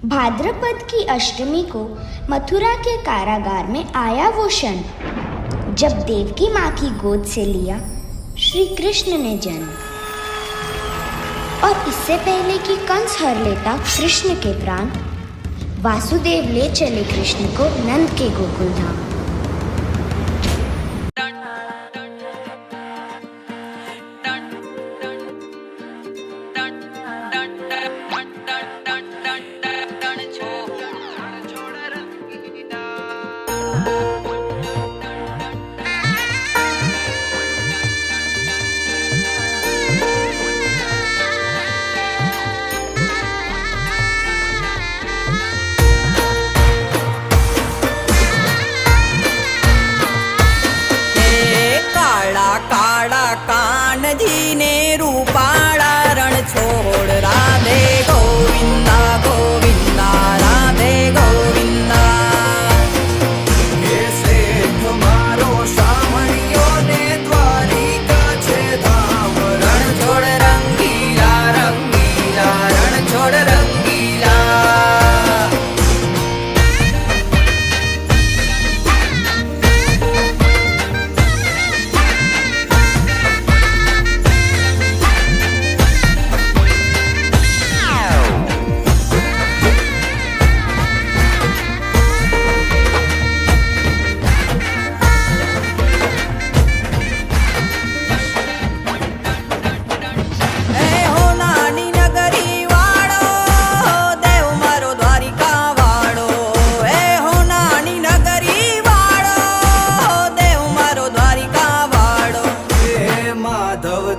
भाद्रपद की अष्टमी को मथुरा के कारागार में आया वो क्षण जब देवकी माँ की गोद से लिया श्री कृष्ण ने जन्म। और इससे पहले कि कंस हर लेता कृष्ण के प्राण, वासुदेव ले चले कृष्ण को नंद के गोकुल धाम। कानजी ने रूपाड़ा रण छोड़ राधे गोविंदा गोविंदा राधे गोविंदा। ये सेठ मारो सामणियों ने द्वारिका छे धाम। रण छोड़ रंगीला रंगीला रण छोड़ रंगीला।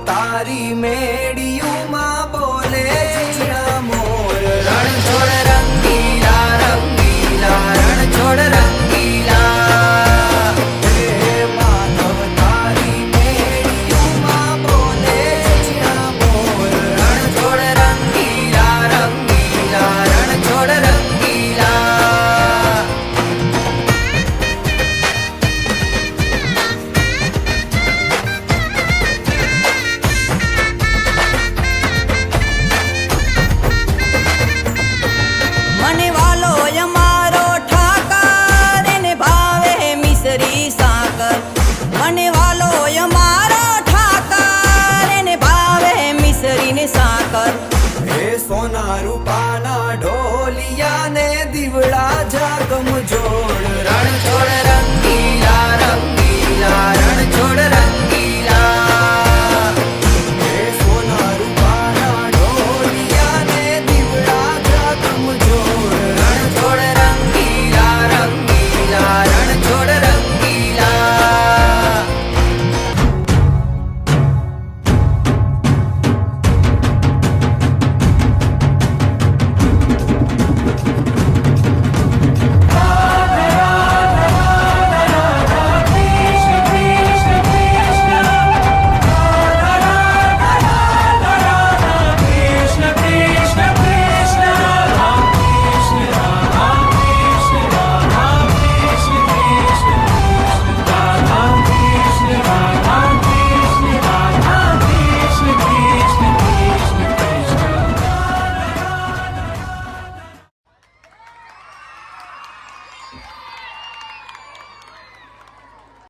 तारी मेड़ियों माँ बोले जिया मोर। रण छोड़ रंगीला रंगीला रण छोड़ रंगीला।